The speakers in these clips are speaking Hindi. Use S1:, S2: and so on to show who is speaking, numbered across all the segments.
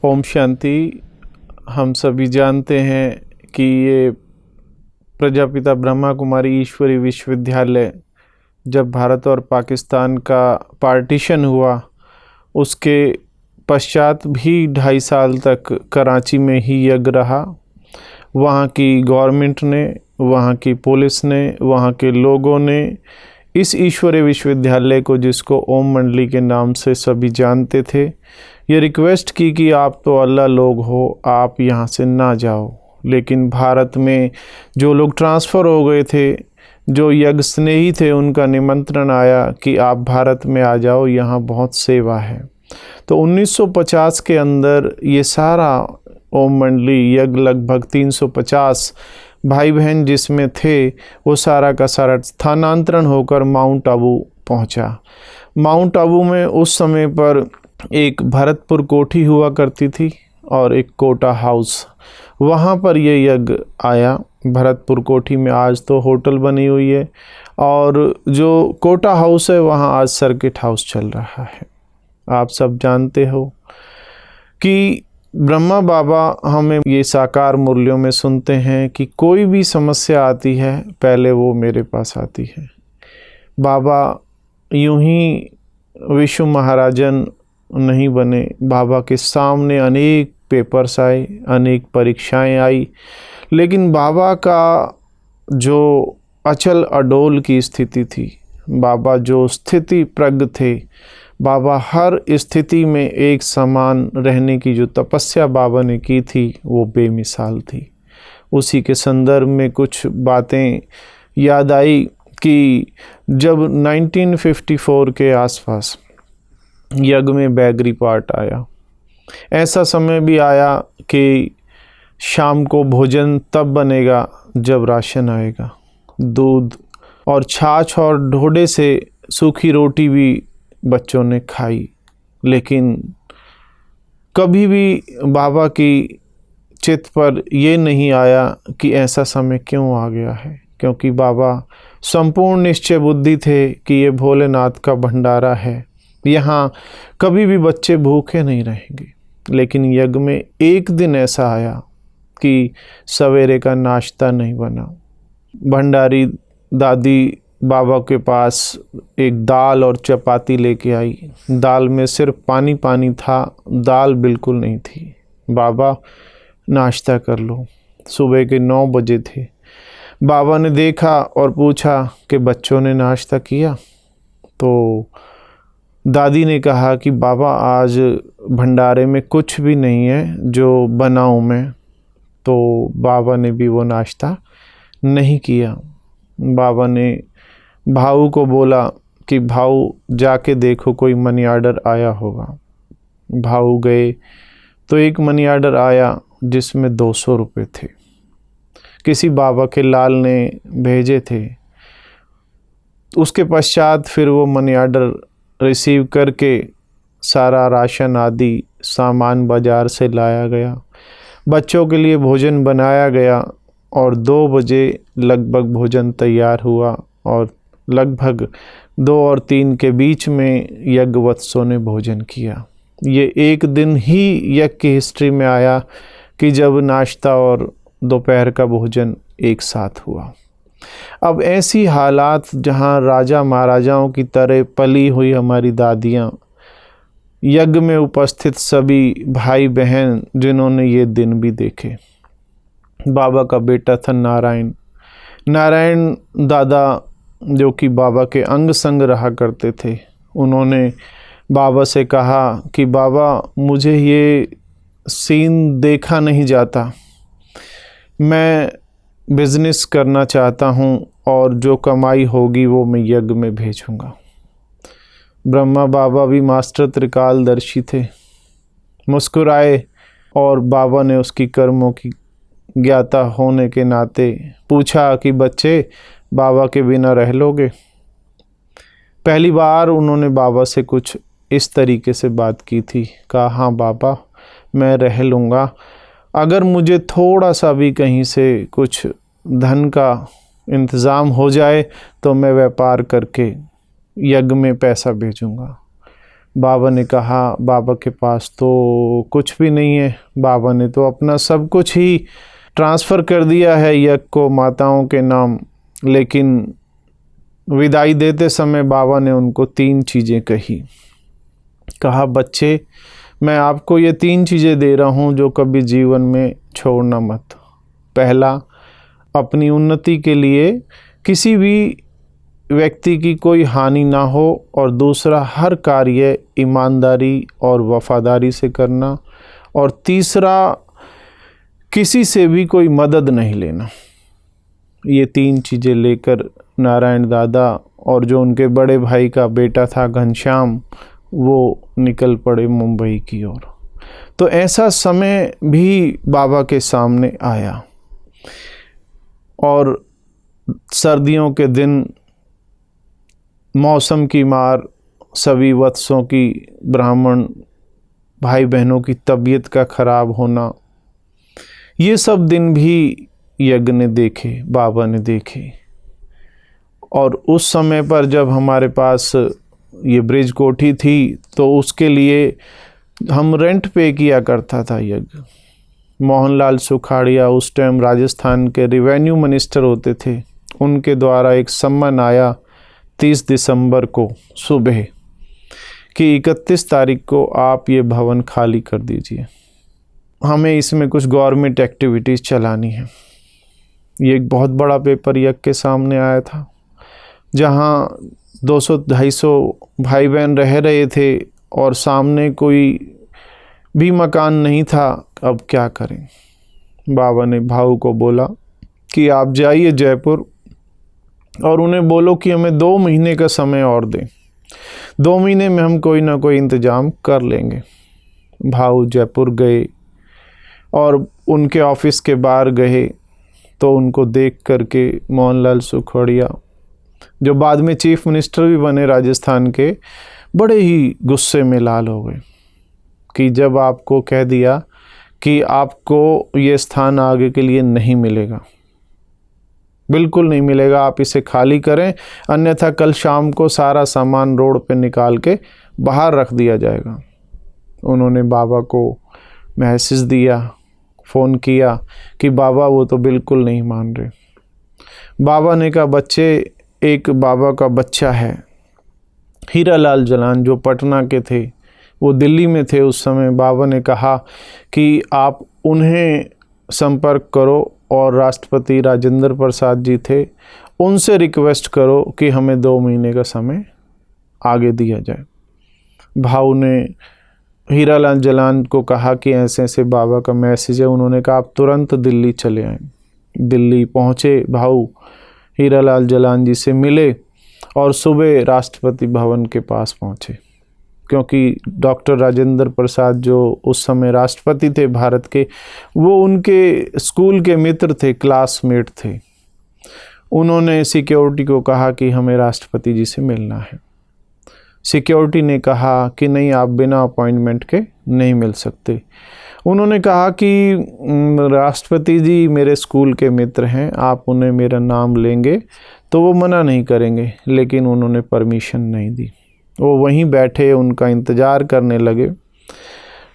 S1: ओम शांति। हम सभी जानते हैं कि ये प्रजापिता ब्रह्मा कुमारी ईश्वरी विश्वविद्यालय जब भारत और पाकिस्तान का पार्टीशन हुआ उसके पश्चात भी 2.5 साल तक कराची में ही यज्ञ रहा। वहाँ की गवर्नमेंट ने, वहाँ की पुलिस ने, वहाँ के लोगों ने इस ईश्वरीय विश्वविद्यालय को, जिसको ओम मंडली के नाम से सभी जानते थे, ये रिक्वेस्ट की कि आप तो अल्लाह लोग हो, आप यहाँ से ना जाओ। लेकिन भारत में जो लोग ट्रांसफ़र हो गए थे, जो यज्ञ स्नेही थे, उनका निमंत्रण आया कि आप भारत में आ जाओ, यहाँ बहुत सेवा है। तो 1950 के अंदर ये सारा ओम मंडली यज्ञ लगभग 350 भाई बहन जिसमें थे, वो सारा का सारा स्थानांतरण होकर माउंट आबू पहुंचा। माउंट आबू में उस समय पर एक भरतपुर कोठी हुआ करती थी और एक कोटा हाउस, वहाँ पर ये यज्ञ आया। भरतपुर कोठी में आज तो होटल बनी हुई है और जो कोटा हाउस है वहाँ आज सर्किट हाउस चल रहा है। आप सब जानते हो कि ब्रह्मा बाबा हमें ये साकार मूल्यों में सुनते हैं कि कोई भी समस्या आती है पहले वो मेरे पास आती है। बाबा यूं ही विश्व महाराजन नहीं बने, बाबा के सामने अनेक पेपर्स आए, अनेक परीक्षाएं आई, लेकिन बाबा का जो अचल अडोल की स्थिति थी, बाबा जो स्थिति प्रज्ञ थे, बाबा हर स्थिति में एक समान रहने की जो तपस्या बाबा ने की थी वो बेमिसाल थी। उसी के संदर्भ में कुछ बातें याद आई कि जब 1954 के आसपास यज्ञ में बैगरी पार्ट आया, ऐसा समय भी आया कि शाम को भोजन तब बनेगा जब राशन आएगा। दूध और छाछ और ढोडे से सूखी रोटी भी बच्चों ने खाई, लेकिन कभी भी बाबा की चित्त पर ये नहीं आया कि ऐसा समय क्यों आ गया है, क्योंकि बाबा संपूर्ण निश्चय बुद्धि थे कि ये भोलेनाथ का भंडारा है, यहाँ कभी भी बच्चे भूखे नहीं रहेंगे। लेकिन यज्ञ में एक दिन ऐसा आया कि सवेरे का नाश्ता नहीं बना। भंडारी दादी बाबा के पास एक दाल और चपाती लेके आई। दाल में सिर्फ पानी पानी था, दाल बिल्कुल नहीं थी। बाबा नाश्ता कर लो। सुबह के 9 बजे थे। बाबा ने देखा और पूछा कि बच्चों ने नाश्ता किया? तो दादी ने कहा कि बाबा आज भंडारे में कुछ भी नहीं है जो बनाऊं मैं। तो बाबा ने भी वो नाश्ता नहीं किया। बाबा ने भाऊ को बोला कि भाऊ जाके देखो कोई मनी आर्डर आया होगा। भाऊ गए तो एक मनी आर्डर आया जिसमें 200 रुपये थे, किसी बाबा के लाल ने भेजे थे। उसके पश्चात फिर वो मनी आर्डर रिसीव करके सारा राशन आदि सामान बाज़ार से लाया गया, बच्चों के लिए भोजन बनाया गया और 2 बजे लगभग भोजन तैयार हुआ और लगभग 2 और 3 के बीच में यज्ञवत्सों ने भोजन किया। ये एक दिन ही यज्ञ की हिस्ट्री में आया कि जब नाश्ता और दोपहर का भोजन एक साथ हुआ। अब ऐसी हालात जहाँ राजा महाराजाओं की तरह पली हुई हमारी दादियाँ, यज्ञ में उपस्थित सभी भाई बहन जिन्होंने ये दिन भी देखे। बाबा का बेटा था नारायण। नारायण दादा जो कि बाबा के अंग संग रहा करते थे, उन्होंने बाबा से कहा कि बाबा मुझे ये सीन देखा नहीं जाता, मैं बिज़नेस करना चाहता हूँ और जो कमाई होगी वो मैं यज्ञ में भेजूँगा। ब्रह्मा बाबा भी मास्टर त्रिकालदर्शी थे, मुस्कुराए और बाबा ने उसकी कर्मों की ज्ञाता होने के नाते पूछा कि बच्चे बाबा के बिना रह लोगे? पहली बार उन्होंने बाबा से कुछ इस तरीके से बात की थी। कहा हाँ बाबा मैं रह लूँगा, अगर मुझे थोड़ा सा भी कहीं से कुछ धन का इंतज़ाम हो जाए तो मैं व्यापार करके यज्ञ में पैसा भेजूँगा। बाबा ने कहा बाबा के पास तो कुछ भी नहीं है, बाबा ने तो अपना सब कुछ ही ट्रांसफ़र कर दिया है यज्ञ को माताओं के नाम। लेकिन विदाई देते समय बाबा ने उनको 3 चीज़ें कही। कहा बच्चे, मैं आपको ये 3 चीज़ें दे रहा हूँ जो कभी जीवन में छोड़ना मत। पहला, अपनी उन्नति के लिए किसी भी व्यक्ति की कोई हानि ना हो, और दूसरा, हर कार्य ईमानदारी और वफादारी से करना, और तीसरा, किसी से भी कोई मदद नहीं लेना। ये 3 चीज़ें लेकर नारायण दादा और जो उनके बड़े भाई का बेटा था घनश्याम, वो निकल पड़े मुंबई की ओर। तो ऐसा समय भी बाबा के सामने आया, और सर्दियों के दिन, मौसम की मार, सभी वत्सों की, ब्राह्मण भाई बहनों की तबीयत का खराब होना, ये सब दिन भी यज्ञ ने देखे, बाबा ने देखे। और उस समय पर जब हमारे पास ये ब्रिज कोठी थी तो उसके लिए हम रेंट पे किया करता था यज्ञ। मोहनलाल सुखाड़िया उस टाइम राजस्थान के रिवेन्यू मिनिस्टर होते थे, उनके द्वारा एक सम्मन आया 30 दिसंबर को सुबह कि 31 तारीख को आप ये भवन खाली कर दीजिए, हमें इसमें कुछ गवर्नमेंट एक्टिविटीज़ चलानी है। ये एक बहुत बड़ा पेपर यज्ञ के सामने आया था, जहाँ 200-250 भाई बहन रह रहे थे और सामने कोई भी मकान नहीं था। अब क्या करें? बाबा ने भाऊ को बोला कि आप जाइए जयपुर और उन्हें बोलो कि हमें 2 महीने का समय और दें, 2 महीने में हम कोई ना कोई इंतज़ाम कर लेंगे। भाऊ जयपुर गए और उनके ऑफिस के बाहर गए तो उनको देख करके मोहनलाल सुखाड़िया, जो बाद में चीफ मिनिस्टर भी बने राजस्थान के, बड़े ही गुस्से में लाल हो गए कि जब आपको कह दिया कि आपको ये स्थान आगे के लिए नहीं मिलेगा, बिल्कुल नहीं मिलेगा, आप इसे खाली करें, अन्यथा कल शाम को सारा सामान रोड पे निकाल के बाहर रख दिया जाएगा। उन्होंने बाबा को मैसेज दिया, फ़ोन किया कि बाबा वो तो बिल्कुल नहीं मान रहे। बाबा ने कहा बच्चे, एक बाबा का बच्चा है हीरालाल जलान, जो पटना के थे, वो दिल्ली में थे उस समय। बाबा ने कहा कि आप उन्हें संपर्क करो, और राष्ट्रपति राजेंद्र प्रसाद जी थे, उनसे रिक्वेस्ट करो कि हमें 2 महीने का समय आगे दिया जाए। भाऊ ने हीरालाल जलान को कहा कि ऐसे ऐसे बाबा का मैसेज है। उन्होंने कहा आप तुरंत दिल्ली चले आएँ। दिल्ली पहुँचे भाऊ, हीरालाल जलान जी से मिले और सुबह राष्ट्रपति भवन के पास पहुँचे, क्योंकि डॉक्टर राजेंद्र प्रसाद जो उस समय राष्ट्रपति थे भारत के, वो उनके स्कूल के मित्र थे, क्लासमेट थे। उन्होंने सिक्योरिटी को कहा कि हमें राष्ट्रपति जी से मिलना है। सिक्योरिटी ने कहा कि नहीं, आप बिना अपॉइंटमेंट के नहीं मिल सकते। उन्होंने कहा कि राष्ट्रपति जी मेरे स्कूल के मित्र हैं, आप उन्हें मेरा नाम लेंगे तो वो मना नहीं करेंगे, लेकिन उन्होंने परमिशन नहीं दी। वो वहीं बैठे उनका इंतज़ार करने लगे।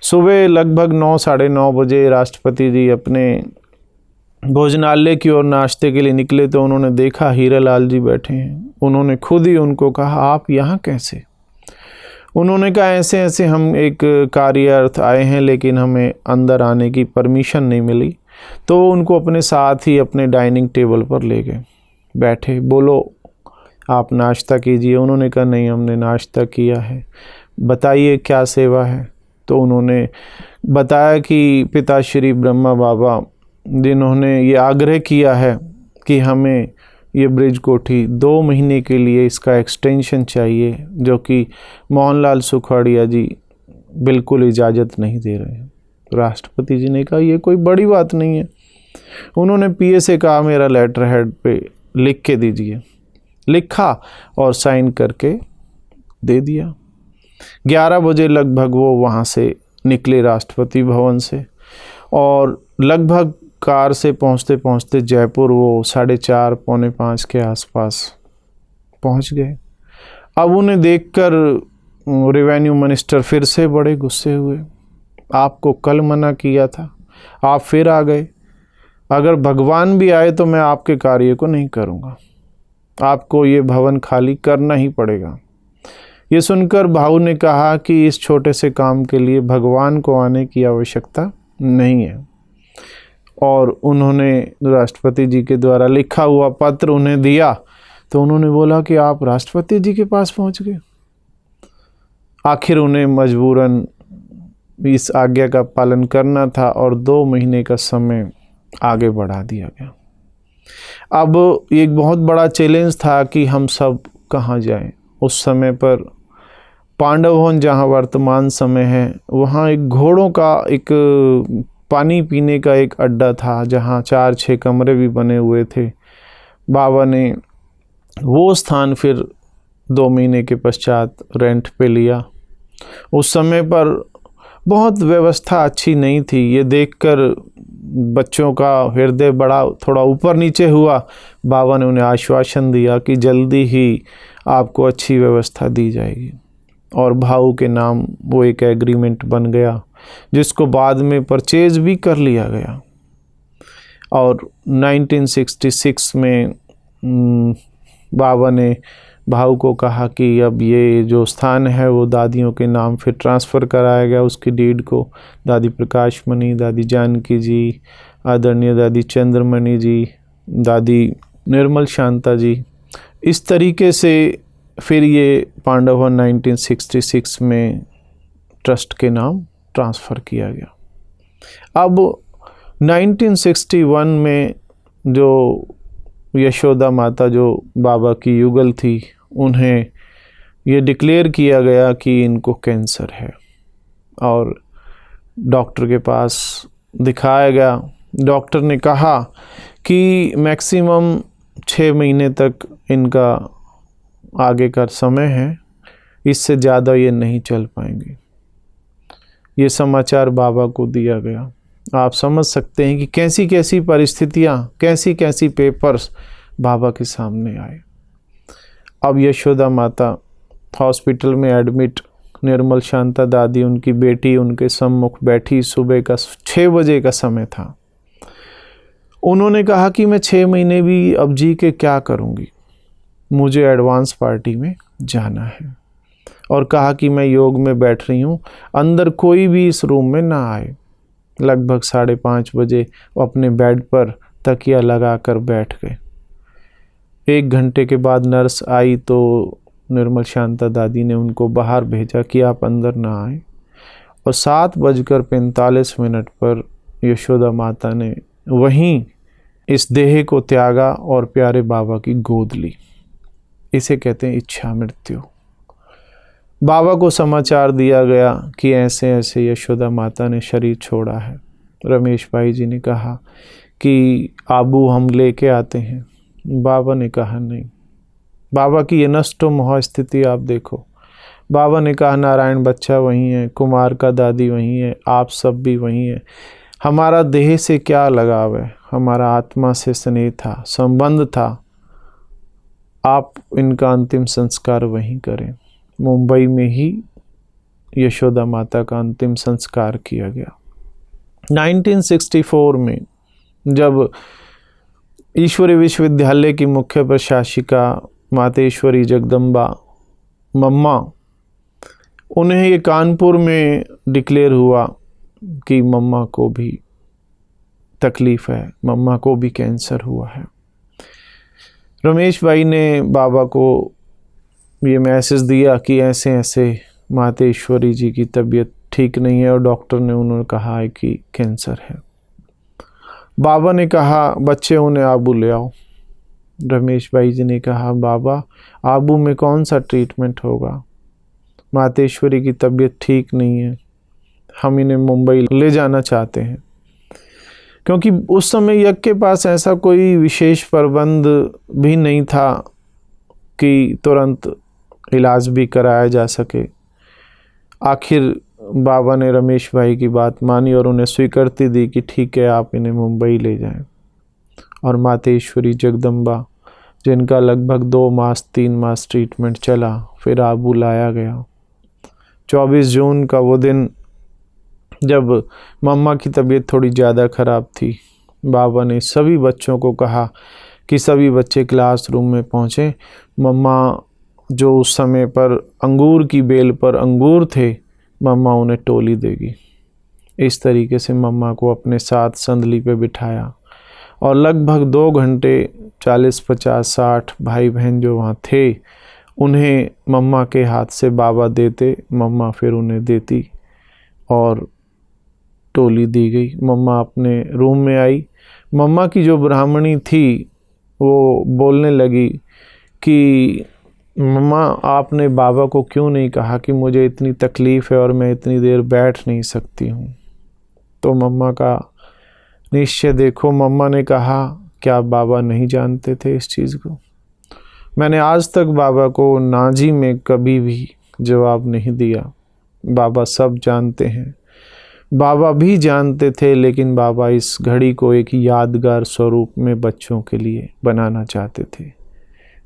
S1: सुबह लगभग 9-9:30 बजे राष्ट्रपति जी अपने भोजनालय की ओर नाश्ते के लिए निकले तो उन्होंने देखा हीरालाल जी बैठे हैं। उन्होंने खुद ही उनको कहा आप यहाँ कैसे? उन्होंने कहा ऐसे ऐसे हम एक कार्यार्थ आए हैं, लेकिन हमें अंदर आने की परमिशन नहीं मिली। तो उनको अपने साथ ही अपने डाइनिंग टेबल पर ले गए, बैठे, बोलो आप नाश्ता कीजिए। उन्होंने कहा नहीं, हमने नाश्ता किया है, बताइए क्या सेवा है। तो उन्होंने बताया कि पिताश्री ब्रह्मा बाबा जिन्होंने ये आग्रह किया है कि हमें ये ब्रिज कोठी 2 महीने के लिए इसका एक्सटेंशन चाहिए, जो कि मोहनलाल सुखाड़िया जी बिल्कुल इजाज़त नहीं दे रहे हैं। राष्ट्रपति जी ने कहा ये कोई बड़ी बात नहीं है। उन्होंने पीए से कहा मेरा लेटर हेड पे लिख के दीजिए। लिखा और साइन करके दे दिया। 11 बजे लगभग वो वहाँ से निकले राष्ट्रपति भवन से, और लगभग कार से पहुँचते पहुँचते जयपुर वो 4:30 पौने 5 के आसपास पहुँच गए। अब उन्हें देखकर रेवेन्यू मिनिस्टर फिर से बड़े गुस्से हुए। आपको कल मना किया था, आप फिर आ गए। अगर भगवान भी आए तो मैं आपके कार्य को नहीं करूँगा, आपको ये भवन खाली करना ही पड़ेगा। ये सुनकर भाऊ ने कहा कि इस छोटे से काम के लिए भगवान को आने की आवश्यकता नहीं है, और उन्होंने राष्ट्रपति जी के द्वारा लिखा हुआ पत्र उन्हें दिया। तो उन्होंने बोला कि आप राष्ट्रपति जी के पास पहुंच गए। आखिर उन्हें मजबूरन इस आज्ञा का पालन करना था और 2 महीने का समय आगे बढ़ा दिया गया। अब एक बहुत बड़ा चैलेंज था कि हम सब कहाँ जाएं। उस समय पर पांडव भवन जहाँ वर्तमान समय है, वहाँ एक घोड़ों का एक पानी पीने का एक अड्डा था, जहाँ 4-6 कमरे भी बने हुए थे। बाबा ने वो स्थान फिर 2 महीने के पश्चात रेंट पे लिया। उस समय पर बहुत व्यवस्था अच्छी नहीं थी। ये देखकर बच्चों का हृदय बड़ा थोड़ा ऊपर नीचे हुआ। बाबा ने उन्हें आश्वासन दिया कि जल्दी ही आपको अच्छी व्यवस्था दी जाएगी, और भाऊ के नाम वो एक एग्रीमेंट बन गया, जिसको बाद में परचेज भी कर लिया गया। और 1966 में बाबा ने भाऊ को कहा कि अब ये जो स्थान है वो दादियों के नाम फिर ट्रांसफ़र कराया गया, उसकी डीड को। दादी प्रकाश मणि, दादी जानकी जी, आदरणीय दादी चंद्रमणि जी, दादी निर्मल शांता जी, इस तरीके से फिर ये पांडव भवन 1966 में ट्रस्ट के नाम ट्रांसफ़र किया गया। अब 1961 में जो यशोदा माता जो बाबा की युगल थी, उन्हें ये डिक्लेयर किया गया कि इनको कैंसर है, और डॉक्टर के पास दिखाया गया। डॉक्टर ने कहा कि मैक्सिमम 6 महीने तक इनका आगे का समय है, इससे ज़्यादा ये नहीं चल पाएंगे। ये समाचार बाबा को दिया गया। आप समझ सकते हैं कि कैसी कैसी परिस्थितियाँ, कैसी कैसी पेपर्स बाबा के सामने आए। अब यशोदा माता हॉस्पिटल में एडमिट, निर्मल शांता दादी उनकी बेटी उनके सम्मुख बैठी। सुबह का 6 बजे का समय था। उन्होंने कहा कि मैं 6 महीने भी अब जी के क्या करूँगी, मुझे एडवांस पार्टी में जाना है। और कहा कि मैं योग में बैठ रही हूँ, अंदर कोई भी इस रूम में ना आए। लगभग 5:30 बजे वो अपने बेड पर तकिया लगा कर बैठ गए। 1 घंटे के बाद नर्स आई तो निर्मल शांता दादी ने उनको बाहर भेजा कि आप अंदर ना आए। और 7:45 पर यशोदा माता ने वहीं इस देह को त्यागा और प्यारे बाबा की गोद ली। इसे कहते हैं इच्छा मृत्यु। बाबा को समाचार दिया गया कि ऐसे ऐसे यशोदा माता ने शरीर छोड़ा है। रमेश भाई जी ने कहा कि आबू हम लेके आते हैं। बाबा ने कहा नहीं। बाबा की ये नष्टो मोह स्थिति आप देखो। बाबा ने कहा नारायण बच्चा वहीं है, कुमार का दादी वहीं है, आप सब भी वहीं है। हमारा देह से क्या लगाव है, हमारा आत्मा से स्नेह था, संबंध था। आप इनका अंतिम संस्कार वहीं करें। मुंबई में ही यशोदा माता का अंतिम संस्कार किया गया। 1964 में जब ईश्वरी विश्वविद्यालय की मुख्य प्रशासिका मातेश्वरी जगदम्बा मम्मा, उन्हें ये कानपुर में डिक्लेयर हुआ कि मम्मा को भी तकलीफ़ है, मम्मा को भी कैंसर हुआ है। रमेश भाई ने बाबा को ये मैसेज दिया कि ऐसे ऐसे मातेश्वरी जी की तबीयत ठीक नहीं है और डॉक्टर ने उन्होंने कहा है कि कैंसर है। बाबा ने कहा बच्चे उन्हें आबू ले आओ। रमेश भाई जी ने कहा बाबा आबू में कौन सा ट्रीटमेंट होगा, मातेश्वरी की तबीयत ठीक नहीं है, हम इन्हें मुंबई ले जाना चाहते हैं। क्योंकि उस समय यज्ञ के पास ऐसा कोई विशेष प्रबंध भी नहीं था कि तुरंत इलाज भी कराया जा सके। आखिर बाबा ने रमेश भाई की बात मानी और उन्हें स्वीकृति दी कि ठीक है आप इन्हें मुंबई ले जाएं। और मातेश्वरी जगदम्बा, जिनका लगभग 2 मास 3 मास ट्रीटमेंट चला, फिर आबू लाया गया। 24 जून का वो दिन जब मम्मा की तबीयत थोड़ी ज़्यादा ख़राब थी, बाबा ने सभी बच्चों को कहा कि सभी बच्चे क्लासरूम में पहुँचें। मम्मा जो उस समय पर अंगूर की बेल पर अंगूर थे, मम्मा उन्हें टोली देगी। इस तरीके से मम्मा को अपने साथ संदली पे बिठाया और लगभग 2 घंटे 40, 50, 60 भाई बहन जो वहाँ थे उन्हें मम्मा के हाथ से बाबा देते, मम्मा फिर उन्हें देती और टोली दी गई। मम्मा अपने रूम में आई। मम्मा की जो ब्राह्मणी थी वो बोलने लगी कि मम्मा आपने बाबा को क्यों नहीं कहा कि मुझे इतनी तकलीफ़ है और मैं इतनी देर बैठ नहीं सकती हूँ। तो मम्मा का निश्चय देखो, मम्मा ने कहा क्या बाबा नहीं जानते थे इस चीज़ को? मैंने आज तक बाबा को नाजी में कभी भी जवाब नहीं दिया। बाबा सब जानते हैं, बाबा भी जानते थे, लेकिन बाबा इस घड़ी को एक यादगार स्वरूप में बच्चों के लिए बनाना चाहते थे।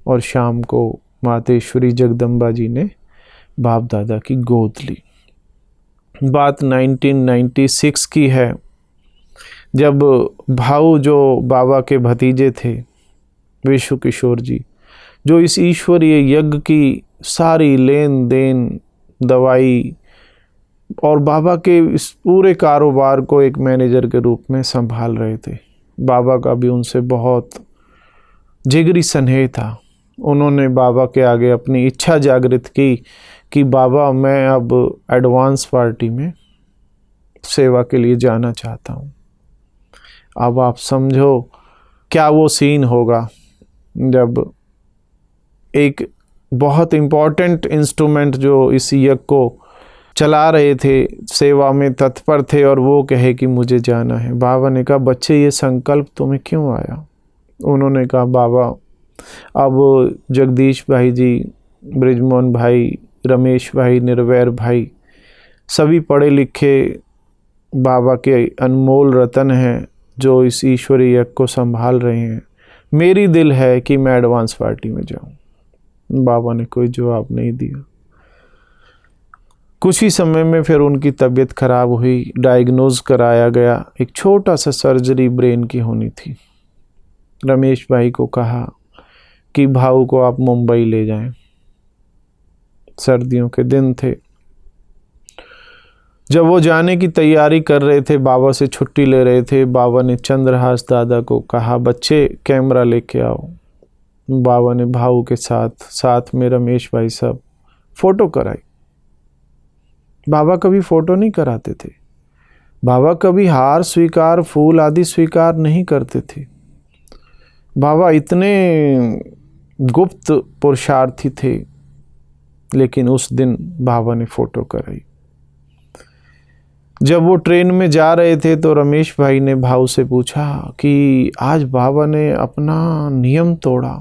S1: और शाम को मातेश्वरी जगदम्बा जी ने बाप दादा की गोद ली। बात 1996 की है, जब भाऊ जो बाबा के भतीजे थे विश्व किशोर जी, जो इस ईश्वरीय यज्ञ की सारी लेन देन, दवाई और बाबा के इस पूरे कारोबार को एक मैनेजर के रूप में संभाल रहे थे। बाबा का भी उनसे बहुत जिगरी स्नेह था। उन्होंने बाबा के आगे अपनी इच्छा जागृत की कि बाबा मैं अब एडवांस पार्टी में सेवा के लिए जाना चाहता हूँ। अब आप समझो क्या वो सीन होगा जब एक बहुत इम्पॉर्टेंट इंस्ट्रूमेंट जो इस यज्ञ को चला रहे थे, सेवा में तत्पर थे, और वो कहे कि मुझे जाना है। बाबा ने कहा बच्चे ये संकल्प तुम्हें क्यों आया? उन्होंने कहा बाबा अब जगदीश भाई जी, ब्रिजमोहन भाई, रमेश भाई, निर्वैर भाई सभी पढ़े लिखे बाबा के अनमोल रतन हैं जो इस ईश्वरीय यज्ञ को संभाल रहे हैं। मेरी दिल है कि मैं एडवांस पार्टी में जाऊं। बाबा ने कोई जवाब नहीं दिया। कुछ ही समय में फिर उनकी तबीयत खराब हुई, डायग्नोज कराया गया। एक छोटा सा सर्जरी ब्रेन की होनी थी। रमेश भाई को कहा कि भाऊ को आप मुंबई ले जाएं। सर्दियों के दिन थे। जब वो जाने की तैयारी कर रहे थे, बाबा से छुट्टी ले रहे थे, बाबा ने चंद्रहास दादा को कहा बच्चे कैमरा लेके आओ। बाबा ने भाऊ के साथ में रमेश भाई साहब फ़ोटो कराई। बाबा कभी फ़ोटो नहीं कराते थे। बाबा कभी हार स्वीकार, फूल आदि स्वीकार नहीं करते थे। बाबा इतने गुप्त पुरुषार्थी थे, लेकिन उस दिन बाबा ने फ़ोटो कराई। जब वो ट्रेन में जा रहे थे तो रमेश भाई ने भाऊ से पूछा कि आज बाबा ने अपना नियम तोड़ा।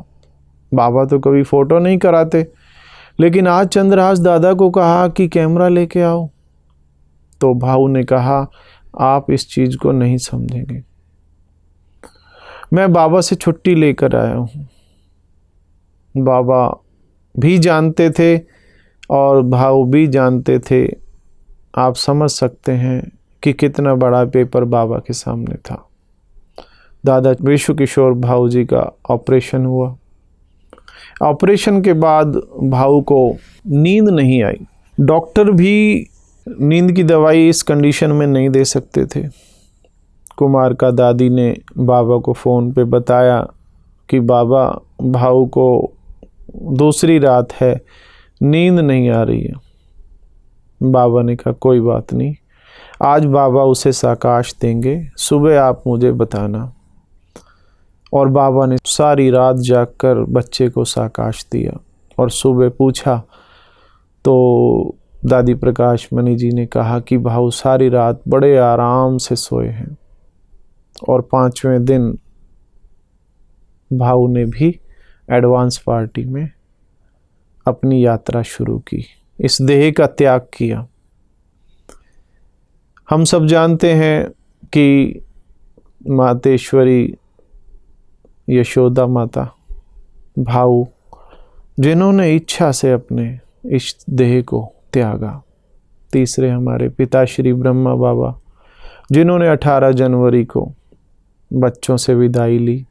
S1: बाबा तो कभी फ़ोटो नहीं कराते, लेकिन आज चंद्रहास दादा को कहा कि कैमरा लेके आओ। तो भाऊ ने कहा आप इस चीज़ को नहीं समझेंगे, मैं बाबा से छुट्टी लेकर आया हूँ। बाबा भी जानते थे और भाऊ भी जानते थे। आप समझ सकते हैं कि कितना बड़ा पेपर बाबा के सामने था। दादा विश्व किशोर भाऊ जी का ऑपरेशन हुआ। ऑपरेशन के बाद भाऊ को नींद नहीं आई। डॉक्टर भी नींद की दवाई इस कंडीशन में नहीं दे सकते थे। कुमार का दादी ने बाबा को फ़ोन पे बताया कि बाबा भाऊ को दूसरी रात है, नींद नहीं आ रही है। बाबा ने कहा कोई बात नहीं, आज बाबा उसे साकाश देंगे, सुबह आप मुझे बताना। और बाबा ने सारी रात जागकर बच्चे को साकाश दिया और सुबह पूछा तो दादी प्रकाश मणि जी ने कहा कि भाऊ सारी रात बड़े आराम से सोए हैं। और 5वें दिन भाऊ ने भी एडवांस पार्टी में अपनी यात्रा शुरू की, इस देह का त्याग किया। हम सब जानते हैं कि मातेश्वरी यशोदा माता, भाऊ जिन्होंने इच्छा से अपने इस देह को त्यागा, तीसरे हमारे पिताश्री ब्रह्मा बाबा, जिन्होंने 18 जनवरी को बच्चों से विदाई ली।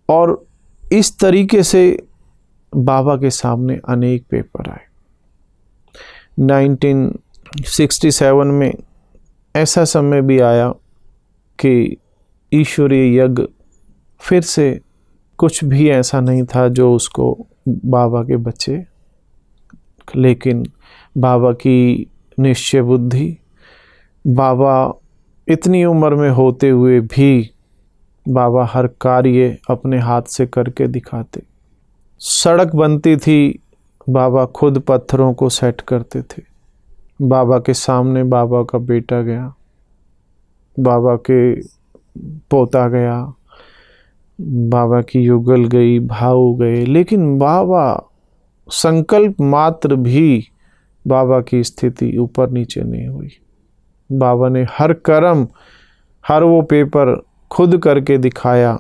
S1: और इस तरीके से बाबा के सामने अनेक पेपर आए। 1967 में ऐसा समय भी आया कि ईश्वरीय यज्ञ फिर से, कुछ भी ऐसा नहीं था जो उसको बाबा के बच्चे, लेकिन बाबा की निश्चय बुद्धि, बाबा इतनी उम्र में होते हुए भी बाबा हर कार्य अपने हाथ से करके दिखाते। सड़क बनती थी, बाबा खुद पत्थरों को सेट करते थे। बाबा के सामने बाबा का बेटा गया, बाबा के पोता गया, बाबा की युगल गई, भाऊ गए, लेकिन बाबा संकल्प मात्र भी बाबा की स्थिति ऊपर नीचे नहीं हुई। बाबा ने हर कर्म, हर वो पेपर खुद करके दिखाया,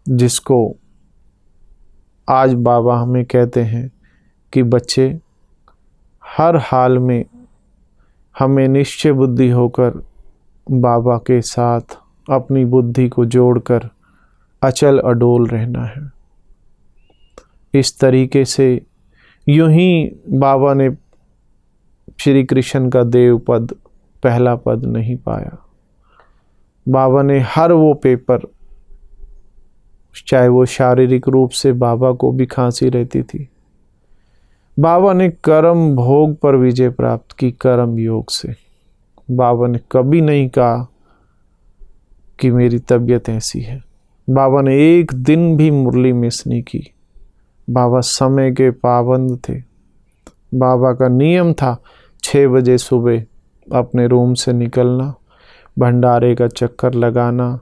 S1: जिसको आज बाबा हमें कहते हैं कि बच्चे, हर हाल में हमें निश्चय बुद्धि होकर बाबा के साथ अपनी बुद्धि को जोड़कर अचल अडोल रहना है। इस तरीके से यूं ही बाबा ने श्री कृष्ण का देव पद, पहला पद नहीं पाया। बाबा ने हर वो पेपर, चाहे वो शारीरिक रूप से बाबा को भी खांसी रहती थी, बाबा ने कर्म भोग पर विजय प्राप्त की कर्म योग से। बाबा ने कभी नहीं कहा कि मेरी तबीयत ऐसी है। बाबा ने एक दिन भी मुरली मिस नहीं की। बाबा समय के पाबंद थे। बाबा का नियम था 6 बजे सुबह अपने रूम से निकलना, भंडारे का चक्कर लगाना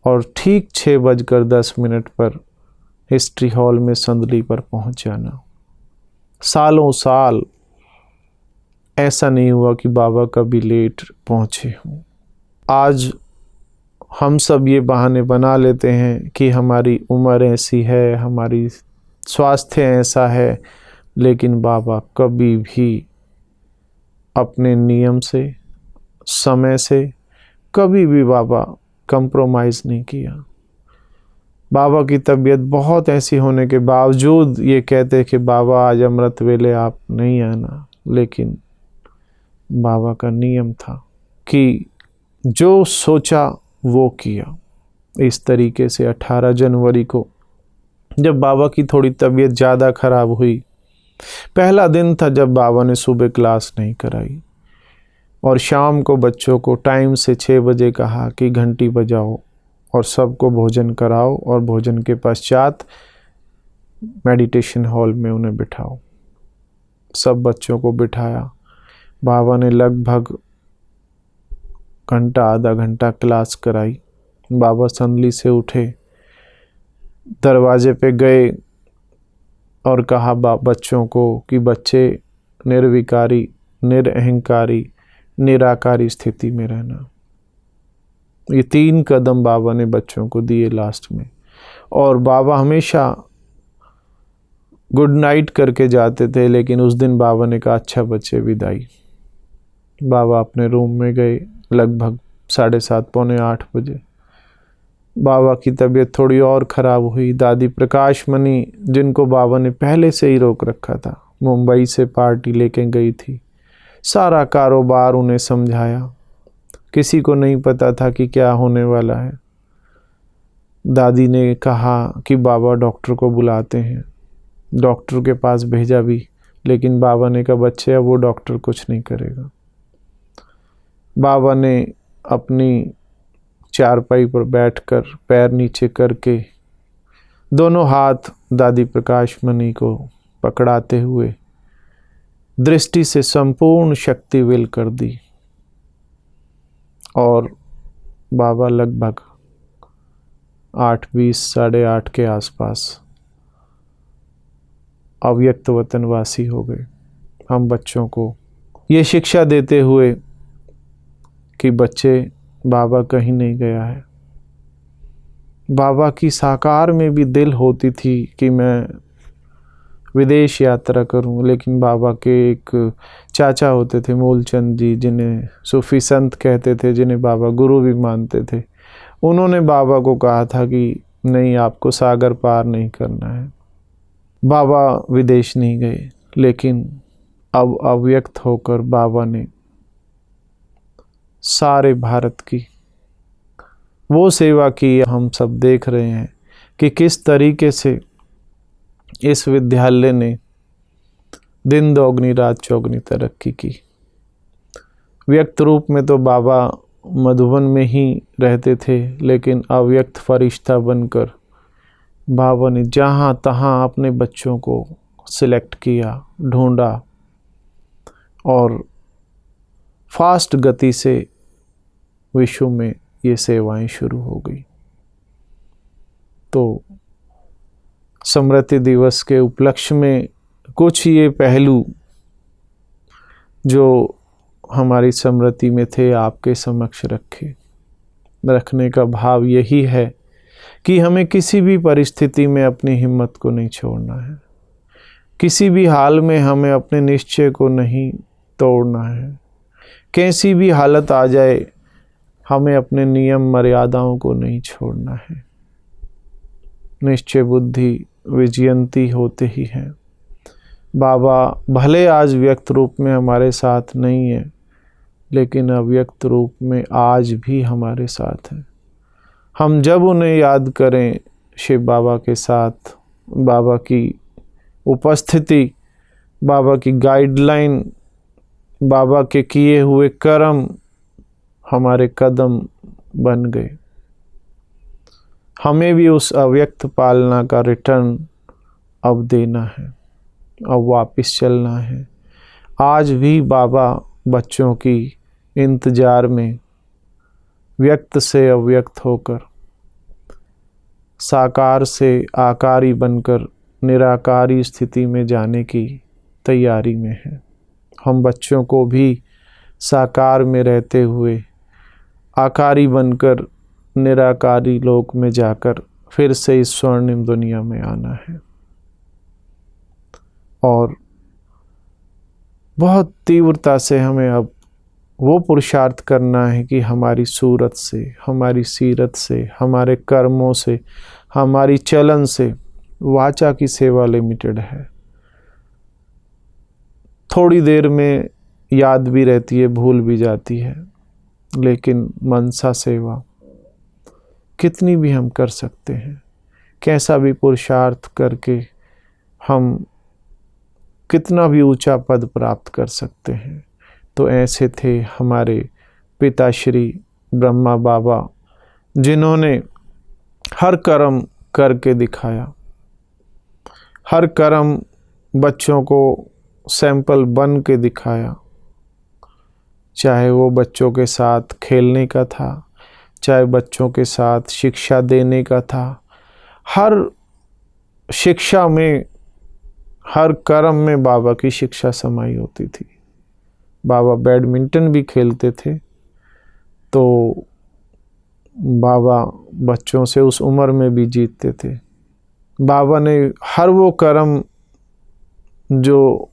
S1: और ठीक 6:10 पर हिस्ट्री हॉल में संदली पर पहुंच जाना। सालों साल ऐसा नहीं हुआ कि बाबा कभी लेट पहुंचे हों। आज हम सब ये बहाने बना लेते हैं कि हमारी उम्र ऐसी है, हमारी स्वास्थ्य ऐसा है, लेकिन बाबा कभी भी अपने नियम से, समय से कभी भी बाबा कंप्रोमाइज़ नहीं किया। बाबा की तबीयत बहुत ऐसी होने के बावजूद ये कहते कि बाबा आज अमृत वेले आप नहीं आना, लेकिन बाबा का नियम था कि जो सोचा वो किया। इस तरीके से 18 जनवरी को जब बाबा की थोड़ी तबीयत ज़्यादा ख़राब हुई, पहला दिन था जब बाबा ने सुबह क्लास नहीं कराई और शाम को बच्चों को टाइम से 6 बजे कहा कि घंटी बजाओ और सबको भोजन कराओ और भोजन के पश्चात मेडिटेशन हॉल में उन्हें बिठाओ। सब बच्चों को बिठाया। बाबा ने लगभग घंटा, आधा घंटा क्लास कराई। बाबा संदली से उठे, दरवाजे पे गए और कहा बच्चों को कि बच्चे निर्विकारी, निरअहंकारी, निराकारी स्थिति में रहना। ये 3 कदम बाबा ने बच्चों को दिए लास्ट में। और बाबा हमेशा गुड नाइट करके जाते थे, लेकिन उस दिन बाबा ने कहा अच्छा बच्चे विदाई। बाबा अपने रूम में गए लगभग 7:30 पौने 8 बजे। बाबा की तबीयत थोड़ी और ख़राब हुई। दादी प्रकाश मणि, जिनको बाबा ने पहले से ही रोक रखा था, मुंबई से पार्टी लेके गई थी। सारा कारोबार उन्हें समझाया, किसी को नहीं पता था कि क्या होने वाला है। दादी ने कहा कि बाबा डॉक्टर को बुलाते हैं। डॉक्टर के पास भेजा भी, लेकिन बाबा ने कहा बच्चे अब वो डॉक्टर कुछ नहीं करेगा। बाबा ने अपनी चारपाई पर बैठकर पैर नीचे करके दोनों हाथ दादी प्रकाश मणि को पकड़ाते हुए दृष्टि से संपूर्ण शक्ति विल कर दी और बाबा लगभग 8:20, 8:30 के आसपास अव्यक्त वतनवासी हो गए। हम बच्चों को ये शिक्षा देते हुए कि बच्चे, बाबा कहीं नहीं गया है। बाबा की साकार में भी दिल होती थी कि मैं विदेश यात्रा करूं। लेकिन बाबा के एक चाचा होते थे मूलचंद जी, जिन्हें सूफी संत कहते थे, जिन्हें बाबा गुरु भी मानते थे। उन्होंने बाबा को कहा था कि नहीं, आपको सागर पार नहीं करना है। बाबा विदेश नहीं गए, लेकिन अब अव्यक्त होकर बाबा ने सारे भारत की वो सेवा की। हम सब देख रहे हैं कि किस तरीके से इस विद्यालय ने दिन दोगुनी रात चौगुनी तरक्की की। व्यक्त रूप में तो बाबा मधुबन में ही रहते थे, लेकिन अव्यक्त फरिश्ता बनकर बाबा ने जहाँ तहाँ अपने बच्चों को सिलेक्ट किया, ढूंढा और फास्ट गति से विश्व में ये सेवाएं शुरू हो गई। तो स्मृति दिवस के उपलक्ष्य में कुछ ये पहलू जो हमारी स्मृति में थे आपके समक्ष रखने का भाव यही है कि हमें किसी भी परिस्थिति में अपनी हिम्मत को नहीं छोड़ना है। किसी भी हाल में हमें अपने निश्चय को नहीं तोड़ना है। कैसी भी हालत आ जाए, हमें अपने नियम मर्यादाओं को नहीं छोड़ना है। निश्चय बुद्धि विजयंती होते ही है। बाबा भले आज व्यक्त रूप में हमारे साथ नहीं है, लेकिन अव्यक्त रूप में आज भी हमारे साथ हैं। हम जब उन्हें याद करें, शिव बाबा के साथ बाबा की उपस्थिति, बाबा की गाइडलाइन, बाबा के किए हुए कर्म हमारे कदम बन गए। हमें भी उस अव्यक्त पालना का रिटर्न अब देना है, अब वापस चलना है। आज भी बाबा बच्चों की इंतजार में व्यक्त से अव्यक्त होकर, साकार से आकारी बनकर निराकारी स्थिति में जाने की तैयारी में है। हम बच्चों को भी साकार में रहते हुए आकारी बनकर निराकारी लोक में जाकर फिर से इस स्वर्णिम दुनिया में आना है। और बहुत तीव्रता से हमें अब वो पुरुषार्थ करना है कि हमारी सूरत से, हमारी सीरत से, हमारे कर्मों से, हमारी चलन से वाचा की सेवा लिमिटेड है। थोड़ी देर में याद भी रहती है, भूल भी जाती है, लेकिन मनसा सेवा कितनी भी हम कर सकते हैं। कैसा भी पुरुषार्थ करके हम कितना भी ऊंचा पद प्राप्त कर सकते हैं। तो ऐसे थे हमारे पिताश्री ब्रह्मा बाबा, जिन्होंने हर कर्म करके दिखाया। हर कर्म बच्चों को सैंपल बन के दिखाया। चाहे वो बच्चों के साथ खेलने का था, चाहे बच्चों के साथ शिक्षा देने का था। हर शिक्षा में, हर कर्म में बाबा की शिक्षा समाई होती थी। बाबा बैडमिंटन भी खेलते थे, तो बाबा बच्चों से उस उम्र में भी जीतते थे। बाबा ने हर वो कर्म जो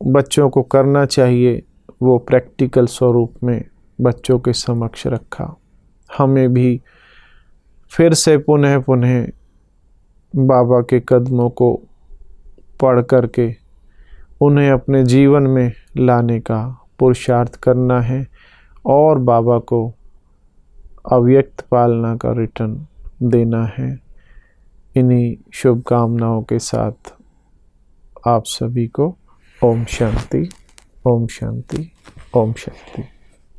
S1: बच्चों को करना चाहिए, वो प्रैक्टिकल स्वरूप में बच्चों के समक्ष रखा। हमें भी फिर से पुनः पुनः बाबा के कदमों को पढ़ करके उन्हें अपने जीवन में लाने का पुरुषार्थ करना है और बाबा को अव्यक्त पालना का रिटर्न देना है। इन्हीं शुभकामनाओं के साथ आप सभी को ओम शांति, ओम शांति, ओम शक्ति।